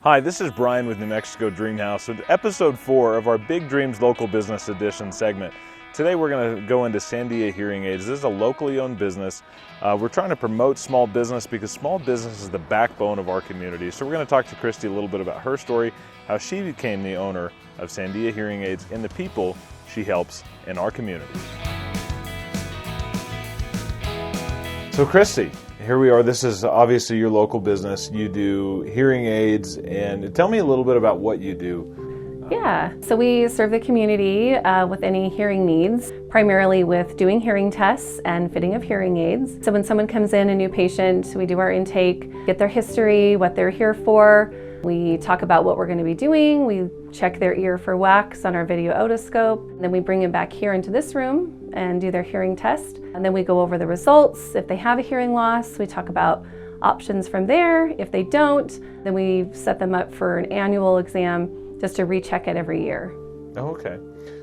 Hi, this is Brian with New Mexico Dreamhouse with episode 4 of our Big Dreams Local Business Edition segment. Today we're going to go into Sandia Hearing Aids. This is a locally owned business. We're trying to promote small business because small business is the backbone of our community. So we're going to talk to Christy a little bit about her story, how she became the owner of Sandia Hearing Aids, and the people she helps in our community. So Christy, here we are. This is obviously your local business. You do hearing aids, and tell me a little bit about what you do. Yeah, so we serve the community with any hearing needs, primarily with doing hearing tests and fitting of hearing aids. So when someone comes in, a new patient, we do our intake, get their history, what they're here for. We talk about what we're going to be doing. We check their ear for wax on our video otoscope. And then we bring them back here into this room and do their hearing test. And then we go over the results. If they have a hearing loss, we talk about options from there. If they don't, then we set them up for an annual exam just to recheck it every year. Oh, okay.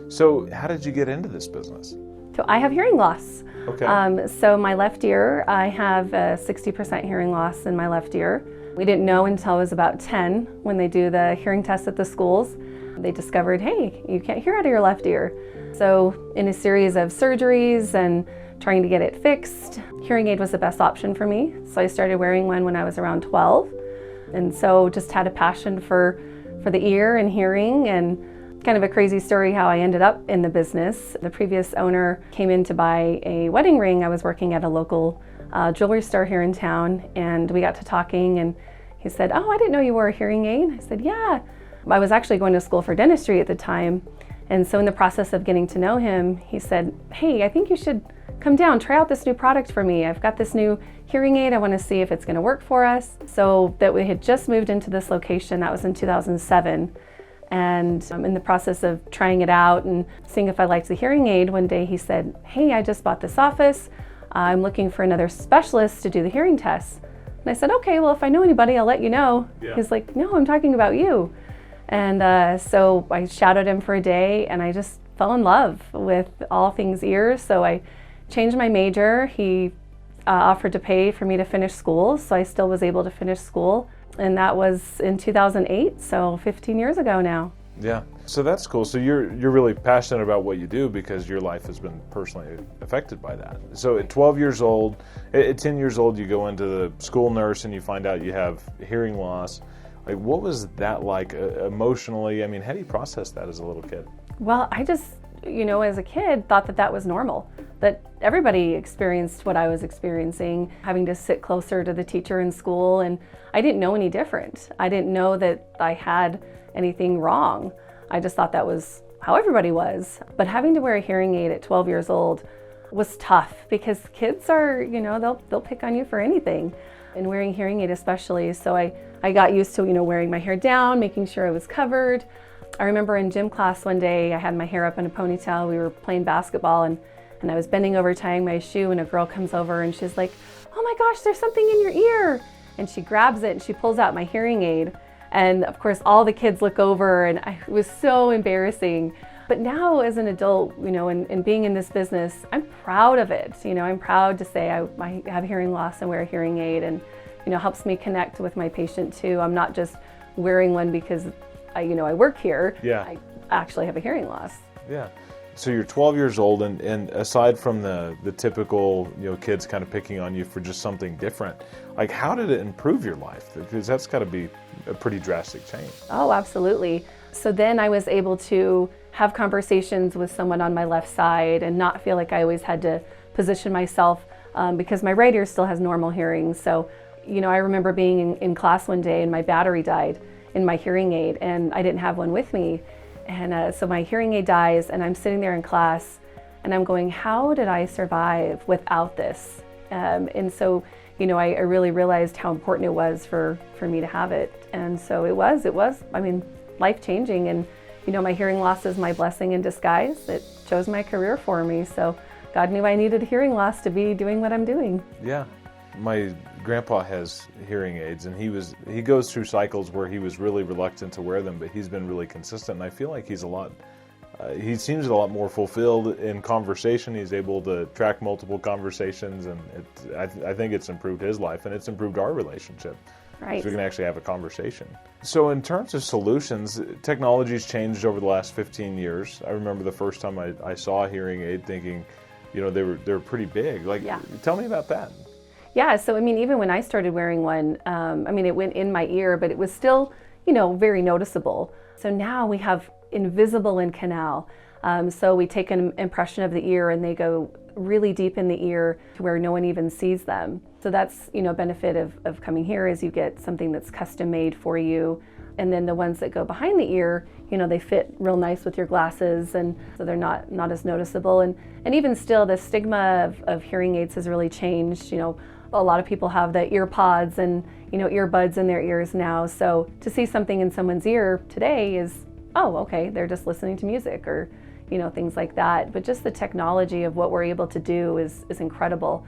So how did you get into this business? So I have hearing loss. Okay. So my left ear, I have a 60% hearing loss in my left ear. We didn't know until I was about 10 when they do the hearing test at the schools. They discovered, hey, you can't hear out of your left ear. So in a series of surgeries and trying to get it fixed, hearing aid was the best option for me. So I started wearing one when I was around 12. And so just had a passion for the ear and hearing, and kind of a crazy story how I ended up in the business. The previous owner came in to buy a wedding ring. I was working at a local jewelry store here in town, and we got to talking, and he said, oh, I didn't know you wore a hearing aid. I said, yeah. I was actually going to school for dentistry at the time. And so in the process of getting to know him, he said, hey, I think you should come down, try out this new product for me. I've got this new hearing aid. I want to see if it's going to work for us. So that we had just moved into this location. That was in 2007. And in the process of trying it out and seeing if I liked the hearing aid, one day he said, hey, I just bought this office. I'm looking for another specialist to do the hearing tests. And I said, okay, well, if I know anybody, I'll let you know. Yeah. He's like, no, I'm talking about you. And so I shadowed him for a day, and I just fell in love with all things ears. So I changed my major. He offered to pay for me to finish school, so I still was able to finish school. And that was in 2008, so 15 years ago now. Yeah, so that's cool. So you're really passionate about what you do because your life has been personally affected by that. So at 12 years old, at 10 years old, you go into the school nurse and you find out you have hearing loss. Like, what was that like emotionally? I mean, how do you process that as a little kid? Well, I just, as a kid, thought that was normal, that everybody experienced what I was experiencing, having to sit closer to the teacher in school, and I didn't know any different. I didn't know that I had anything wrong. I just thought that was how everybody was. But having to wear a hearing aid at 12 years old was tough because kids are, they'll pick on you for anything, and wearing hearing aid especially. So I got used to, wearing my hair down, making sure it was covered. I remember in gym class one day, I had my hair up in a ponytail. We were playing basketball, and I was bending over tying my shoe, and a girl comes over and she's like, oh my gosh, there's something in your ear. And she grabs it and she pulls out my hearing aid. And of course, all the kids look over, and it was so embarrassing. But now as an adult, and being in this business, I'm proud of it. I'm proud to say I have hearing loss and wear a hearing aid, and helps me connect with my patient too. I'm not just wearing one because I work here. Yeah. I actually have a hearing loss. Yeah. So you're 12 years old, and aside from the typical, kids kind of picking on you for just something different, like, how did it improve your life? Because that's got to be a pretty drastic change. Oh, absolutely. So then I was able to have conversations with someone on my left side and not feel like I always had to position myself because my right ear still has normal hearing. So, I remember being in class one day and my battery died in my hearing aid, and I didn't have one with me. And so my hearing aid dies, and I'm sitting there in class, and I'm going, how did I survive without this? And so, I really realized how important it was for me to have it. And so it was, life-changing. And, my hearing loss is my blessing in disguise. It chose my career for me. So God knew I needed a hearing loss to be doing what I'm doing. Yeah. My grandpa has hearing aids, and he goes through cycles where he was really reluctant to wear them, but he's been really consistent, and I feel like he seems a lot more fulfilled in conversation. He's able to track multiple conversations, and I think it's improved his life, and it's improved our relationship. Right. So we can actually have a conversation. So in terms of solutions, technology's changed over the last 15 years. I remember the first time I saw a hearing aid thinking, they were pretty big. Tell me about that. Yeah, so I mean, even when I started wearing one, it went in my ear, but it was still, very noticeable. So now we have invisible in canal. So we take an impression of the ear and they go really deep in the ear to where no one even sees them. So that's, benefit of coming here is you get something that's custom made for you. And then the ones that go behind the ear, they fit real nice with your glasses, and so they're not as noticeable. And even still, the stigma of hearing aids has really changed. A lot of people have the ear pods and, earbuds in their ears now. So to see something in someone's ear today is, oh, okay, they're just listening to music or, things like that. But just the technology of what we're able to do is incredible.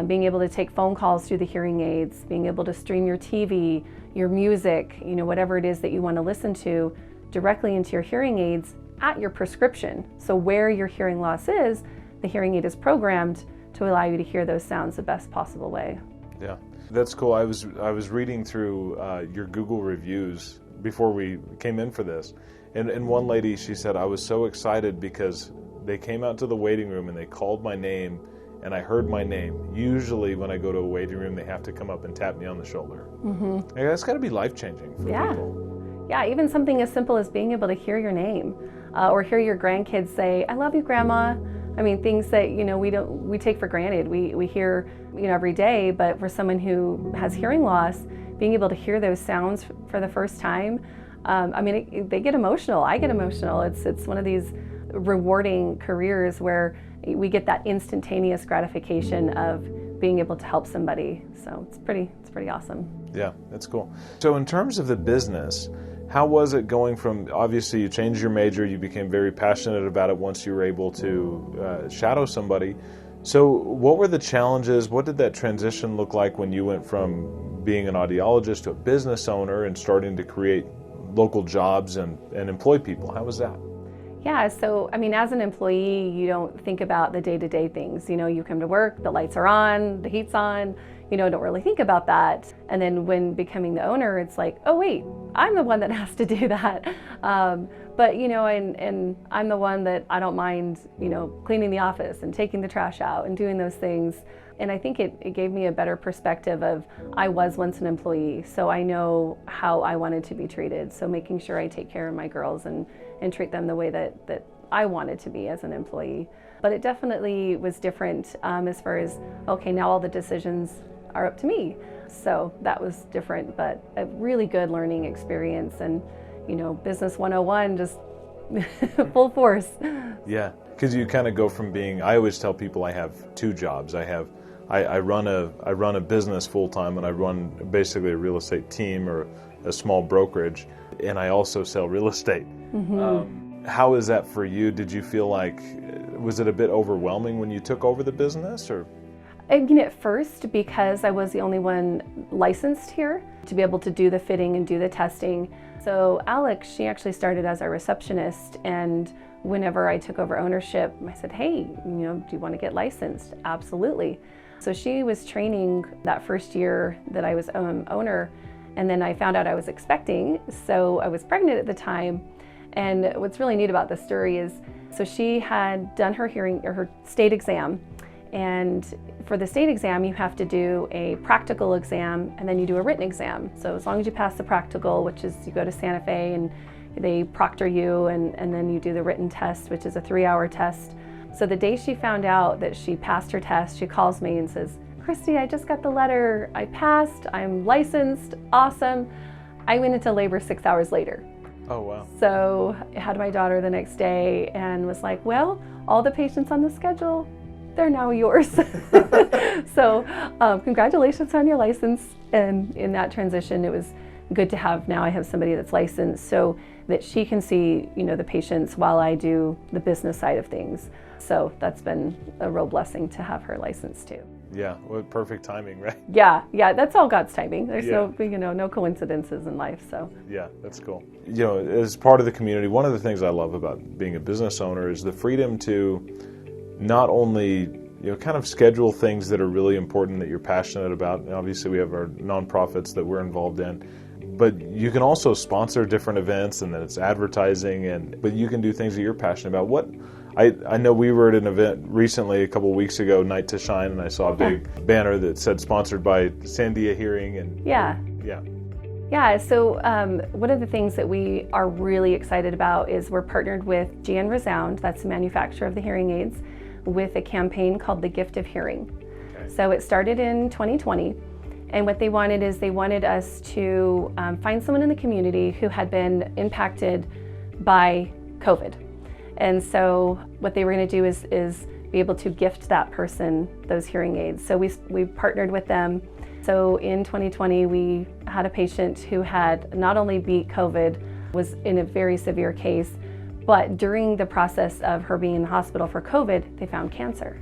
Being able to take phone calls through the hearing aids, being able to stream your TV, your music, whatever it is that you want to listen to directly into your hearing aids at your prescription. So where your hearing loss is, the hearing aid is programmed to allow you to hear those sounds the best possible way. Yeah, that's cool. I was reading through your Google reviews before we came in for this, and one lady, she said, I was so excited because they came out to the waiting room and they called my name and I heard my name. Usually when I go to a waiting room, they have to come up and tap me on the shoulder. Mm-hmm. And that's got to be life-changing for people. Yeah, even something as simple as being able to hear your name or hear your grandkids say, I love you, Grandma. I mean, things that, we take for granted. We hear, every day, but for someone who has hearing loss, being able to hear those sounds for the first time, they get emotional. I get emotional. It's one of these rewarding careers where we get that instantaneous gratification of being able to help somebody. So it's pretty awesome. Yeah, that's cool. So in terms of the business, how was it going from, obviously you changed your major, you became very passionate about it once you were able to shadow somebody. So what were the challenges? What did that transition look like when you went from being an audiologist to a business owner and starting to create local jobs and employ people? How was that? Yeah, so as an employee, you don't think about the day-to-day things. You come to work, the lights are on, the heat's on, don't really think about that. And then when becoming the owner, it's like, oh wait, I'm the one that has to do that. But and I'm the one that I don't mind, cleaning the office and taking the trash out and doing those things. And I think it gave me a better perspective of, I was once an employee, so I know how I wanted to be treated. So making sure I take care of my girls and treat them the way that I wanted to be as an employee. But it definitely was different as far as, okay, now all the decisions are up to me. So that was different, but a really good learning experience, and business 101, just full force. Yeah, because you kind of go from being, I always tell people I have two jobs. I run a business full time, and I run basically a real estate team or a small brokerage, and I also sell real estate. Mm-hmm. How is that for you? Did you feel like, was it a bit overwhelming when you took over the business, or? At first, because I was the only one licensed here to be able to do the fitting and do the testing. So Alex, she actually started as our receptionist, and whenever I took over ownership, I said, hey, do you want to get licensed? Absolutely. So she was training that first year that I was owner, and then I found out I was expecting, so I was pregnant at the time. And what's really neat about this story is, so she had done her state exam, and for the state exam, you have to do a practical exam and then you do a written exam. So as long as you pass the practical, which is you go to Santa Fe and they proctor you, and then you do the written test, which is a 3-hour test. So the day she found out that she passed her test, she calls me and says, Christy, I just got the letter. I passed, I'm licensed, awesome. I went into labor 6 hours later. Oh, wow. So I had my daughter the next day and was like, well, all the patients on the schedule, they're now yours. So congratulations on your license. And in that transition, it was good to have, now I have somebody that's licensed so that she can see, the patients while I do the business side of things. So that's been a real blessing to have her licensed too. Yeah, well, perfect timing, right? Yeah, that's all God's timing. There's no coincidences in life, so. Yeah, that's cool. As part of the community, one of the things I love about being a business owner is the freedom to not only, kind of schedule things that are really important that you're passionate about. And obviously, we have our nonprofits that we're involved in, but you can also sponsor different events, and then it's advertising, but you can do things that you're passionate about. I know we were at an event recently, a couple of weeks ago, Night to Shine, and I saw a big banner that said sponsored by Sandia Hearing, and yeah. So one of the things that we are really excited about is we're partnered with 𝗥𝗘𝗔𝗟𝗧𝗢𝗥, that's the manufacturer of the hearing aids, with a campaign called The Gift of Hearing. Okay. So it started in 2020, and what they wanted is they wanted us to find someone in the community who had been impacted by COVID. And so what they were going to do is be able to gift that person those hearing aids. So we partnered with them. So in 2020, we had a patient who had not only beat COVID, was in a very severe case, but during the process of her being in the hospital for COVID, they found cancer.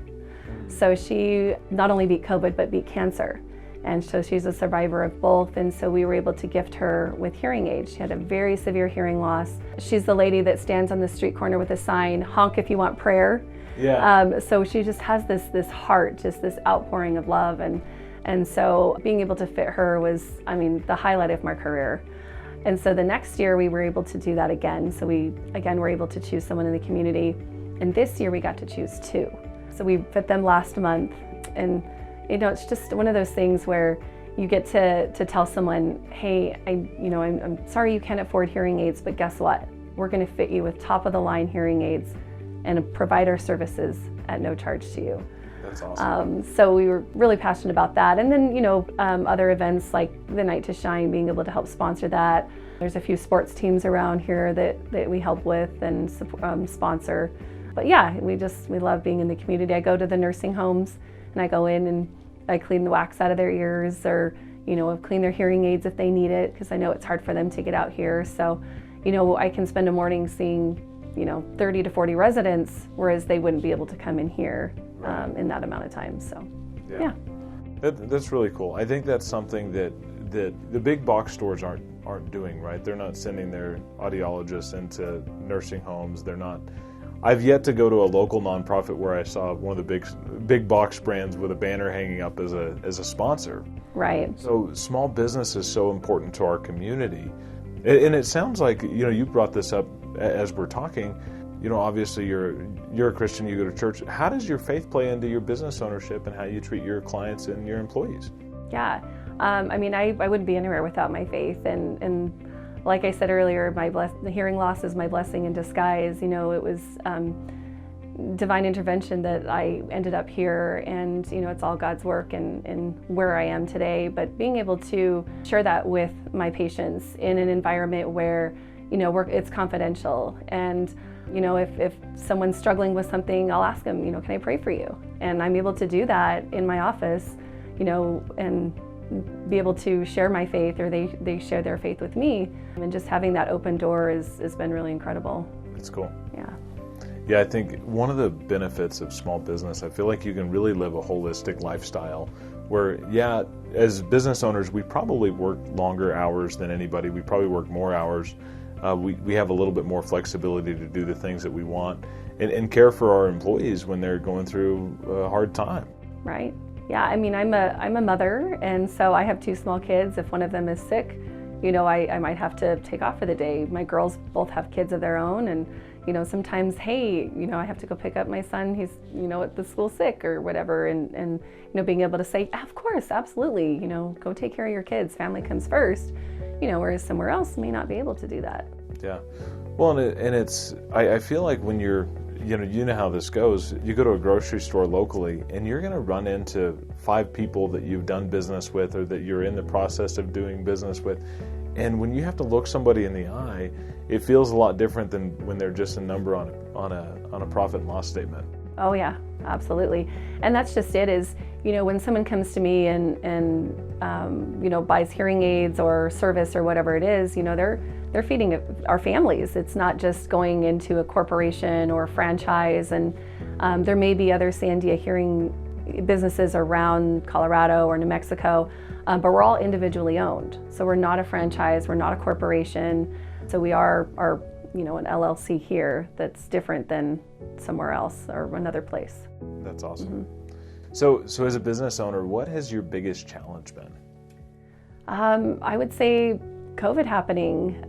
So she not only beat COVID, but beat cancer. And so she's a survivor of both, and so we were able to gift her with hearing aids. She had a very severe hearing loss. She's the lady that stands on the street corner with a sign, honk if you want prayer. Yeah. So she just has this heart, just this outpouring of love, and so being able to fit her was, the highlight of my career. And so the next year we were able to do that again. So we, again, were able to choose someone in the community. And this year we got to choose 2. So we fit them last month, and it's just one of those things where you get to tell someone, hey, I'm sorry you can't afford hearing aids, but guess what? We're going to fit you with top of the line hearing aids and provide our services at no charge to you. That's awesome. So we were really passionate about that. And then, other events like the Night to Shine, being able to help sponsor that. There's a few sports teams around here that we help with and sponsor. But yeah, we love being in the community. I go to the nursing homes, and I go in and I clean the wax out of their ears, or clean their hearing aids if they need it, because I know it's hard for them to get out here. So I can spend a morning seeing 30 to 40 residents, whereas they wouldn't be able to come in here in that amount of time. So yeah. That's really cool. I think that's something that the big box stores aren't doing, right? They're not sending their audiologists into nursing homes. They're not. I've yet to go to a local nonprofit where I saw one of the big box brands with a banner hanging up as a sponsor. Right. So small business is so important to our community, and it sounds like you brought this up as we're talking. Obviously you're a Christian. You go to church. How does your faith play into your business ownership and how you treat your clients and your employees? Yeah. I wouldn't be anywhere without my faith, and like I said earlier, the hearing loss is my blessing in disguise. It was divine intervention that I ended up here, and it's all God's work and where I am today. But being able to share that with my patients in an environment where it's confidential, and if someone's struggling with something, I'll ask them, can I pray for you? And I'm able to do that in my office, and be able to share my faith, or they share their faith with me, and just having that open door has been really incredible. That's cool. Yeah, I think one of the benefits of small business, I feel like you can really live a holistic lifestyle where, as business owners, we probably work longer hours than anybody. We probably work more hours. We have a little bit more flexibility to do the things that we want and care for our employees when they're going through a hard time. Right. Yeah, I'm a mother, and so I have 2 small kids. If one of them is sick, I might have to take off for the day. My girls both have kids of their own, and sometimes, hey, I have to go pick up my son. He's at the school sick or whatever, and being able to say, of course, absolutely, go take care of your kids. Family comes first. Whereas somewhere else may not be able to do that. Yeah, well, and it's I feel like when you're you know how this goes. You go to a grocery store locally, and you're going to run into 5 people that you've done business with or that you're in the process of doing business with. And when you have to look somebody in the eye, it feels a lot different than when they're just a number on a profit and loss statement. Oh yeah, absolutely. And that's just it is, when someone comes to me and buys hearing aids or service or whatever it is, they're feeding our families. It's not just going into a corporation or a franchise. And there may be other Sandia hearing businesses around Colorado or New Mexico, but we're all individually owned. So we're not a franchise, we're not a corporation. So we are an LLC here that's different than somewhere else or another place. That's awesome. So as a business owner, what has your biggest challenge been? I would say COVID happening.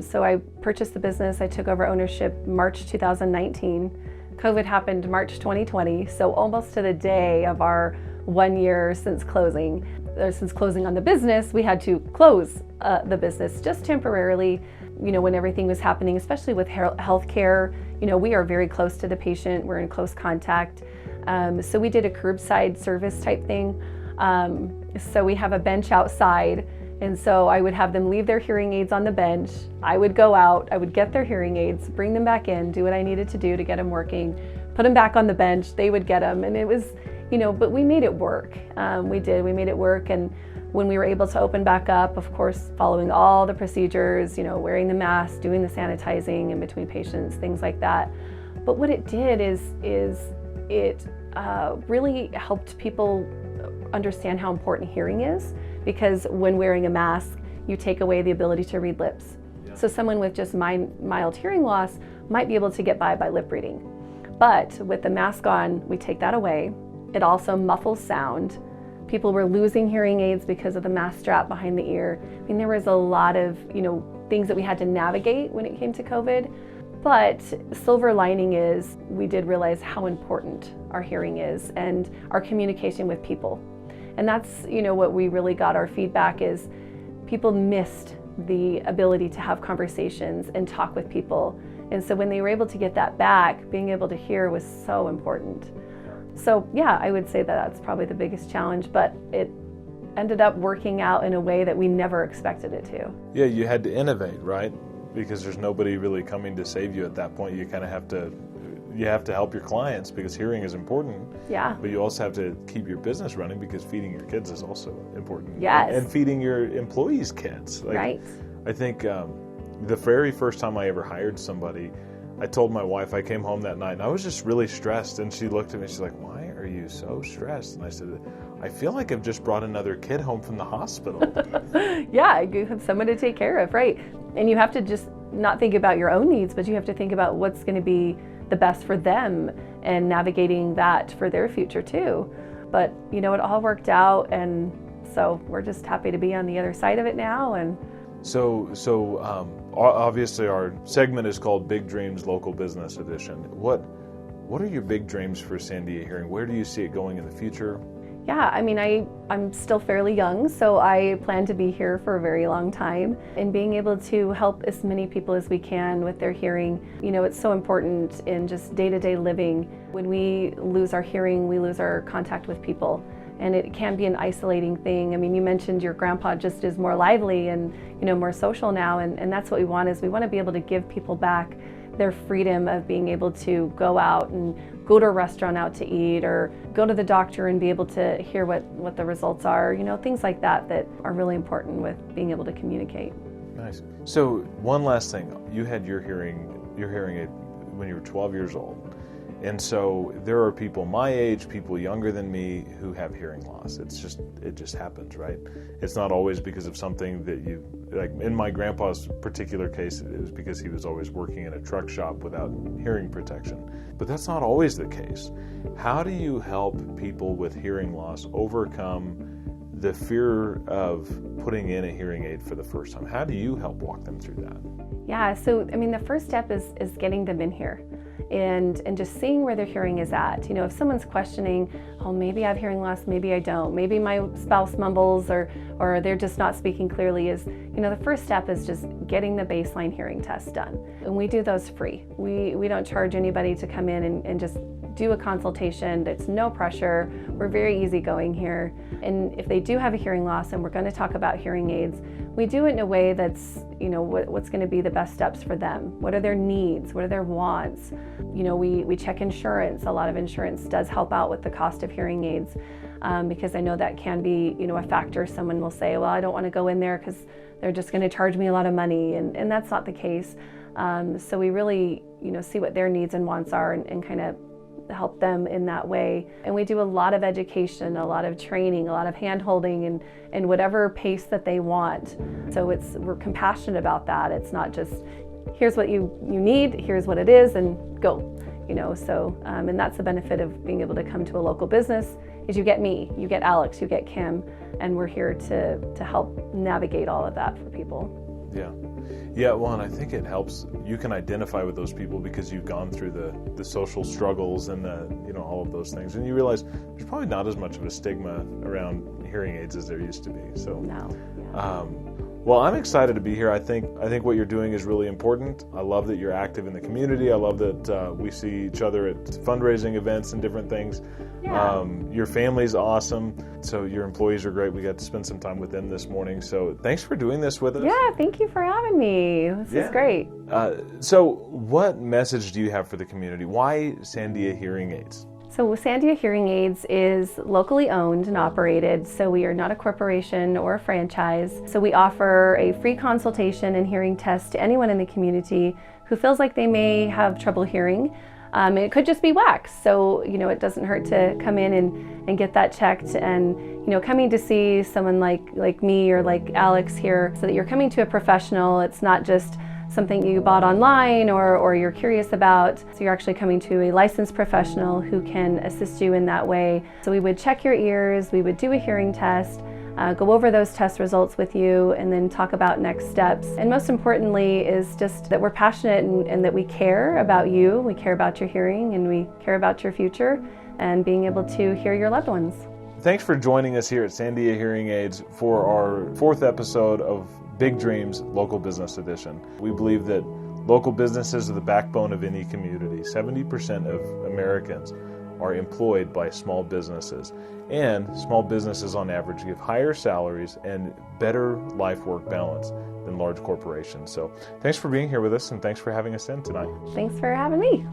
So I purchased the business, I took over ownership March 2019. COVID happened March 2020, so almost to the day of our 1 year since closing. Since closing on the business, we had to close the business just temporarily, when everything was happening, especially with healthcare. We are very close to the patient, we're in close contact. So we did a curbside service type thing. So we have a bench outside, and so I would have them leave their hearing aids on the bench. I would go out, I would get their hearing aids, bring them back in, do what I needed to do to get them working, put them back on the bench, they would get them, and it was, but we made it work. We made it work, and when we were able to open back up, of course, following all the procedures, wearing the mask, doing the sanitizing in between patients, things like that. But what it did is it really helped people understand how important hearing is, because when wearing a mask, you take away the ability to read lips. Yeah. So someone with just mild hearing loss might be able to get by lip reading. But with the mask on, we take that away. It also muffles sound. People were losing hearing aids because of the mask strap behind the ear. I mean, there was a lot of, things that we had to navigate when it came to COVID. But silver lining is we did realize how important our hearing is and our communication with people. And that's, what we really got our feedback is people missed the ability to have conversations and talk with people. And so when they were able to get that back, being able to hear was so important. So yeah, I would say that that's probably the biggest challenge, but it ended up working out in a way that we never expected it to. Yeah, you had to innovate, right? Because there's nobody really coming to save you at that point. You kind of have to help your clients because hearing is important. Yeah. But you also have to keep your business running because feeding your kids is also important. Yes. And feeding your employees' kids. Right. I think the very first time I ever hired somebody, I told my wife, I came home that night and I was just really stressed, and she looked at me, she's like, "Why are you so stressed?" And I said, "I feel like I've just brought another kid home from the hospital." Yeah, you have someone to take care of, right? And you have to just not think about your own needs, but you have to think about what's going to be the best for them and navigating that for their future too. But it all worked out, and so we're just happy to be on the other side of it now. And So obviously our segment is called Big Dreams Local Business Edition. What are your big dreams for Sandia Hearing? Where do you see it going in the future? Yeah, I mean, I'm still fairly young, so I plan to be here for a very long time, and being able to help as many people as we can with their hearing. It's so important in just day-to-day living. When we lose our hearing, we lose our contact with people, and it can be an isolating thing. I mean, you mentioned your grandpa just is more lively and more social now, and that's what we want to be able to give people back their freedom of being able to go out and go to a restaurant out to eat, or go to the doctor and be able to hear what the results are, things like that are really important with being able to communicate. Nice. So one last thing, you had your hearing aid when you were 12 years old. And so there are people my age, people younger than me, who have hearing loss. It just happens, right? It's not always because of something that like in my grandpa's particular case, it was because he was always working in a truck shop without hearing protection. But that's not always the case. How do you help people with hearing loss overcome the fear of putting in a hearing aid for the first time? How do you help walk them through that? Yeah, so I mean, the first step is getting them in here. And just seeing where their hearing is at. If someone's questioning, oh, maybe I have hearing loss, maybe I don't, maybe my spouse mumbles or they're just not speaking clearly, is, the first step is just getting the baseline hearing test done. And we do those free. We don't charge anybody to come in and just do a consultation. It's no pressure. We're very easygoing here. And if they do have a hearing loss, and we're going to talk about hearing aids, we do it in a way that's, what's going to be the best steps for them. What are their needs? What are their wants? We check insurance. A lot of insurance does help out with the cost of hearing aids, because I know that can be, a factor. Someone will say, well, I don't want to go in there because they're just going to charge me a lot of money, and that's not the case. So we really, see what their needs and wants are, and kind of help them in that way. And we do a lot of education, a lot of training, a lot of hand-holding, and whatever pace that they want. So we're compassionate about that. It's not just, here's what you need, here's what it is, and go. And that's the benefit of being able to come to a local business is you get me, you get Alex, you get Kim, and we're here to help navigate all of that for people. Yeah, well, and I think it helps. You can identify with those people because you've gone through the social struggles and all of those things, and you realize there's probably not as much of a stigma around hearing aids as there used to be. So No. Yeah. Well, I'm excited to be here. I think what you're doing is really important. I love that you're active in the community. I love that we see each other at fundraising events and different things. Yeah. Your family's awesome. So your employees are great. We got to spend some time with them this morning. So thanks for doing this with us. Yeah, thank you for having me. This is great. So what message do you have for the community? Why Sandia Hearing Aids? So Sandia Hearing Aids is locally owned and operated, so we are not a corporation or a franchise. So we offer a free consultation and hearing test to anyone in the community who feels like they may have trouble hearing. It could just be wax, so it doesn't hurt to come in and get that checked. And coming to see someone like me or like Alex here, so that you're coming to a professional. It's not just something you bought online or you're curious about. So you're actually coming to a licensed professional who can assist you in that way. So we would check your ears, we would do a hearing test, go over those test results with you, and then talk about next steps. And most importantly is just that we're passionate and that we care about you, we care about your hearing, and we care about your future and being able to hear your loved ones. Thanks for joining us here at Sandia Hearing Aids for our 4th episode of Big Dreams Local Business Edition. We believe that local businesses are the backbone of any community. 70% of Americans are employed by small businesses, and small businesses on average give higher salaries and better life-work balance than large corporations. So thanks for being here with us, and thanks for having us in tonight. Thanks for having me.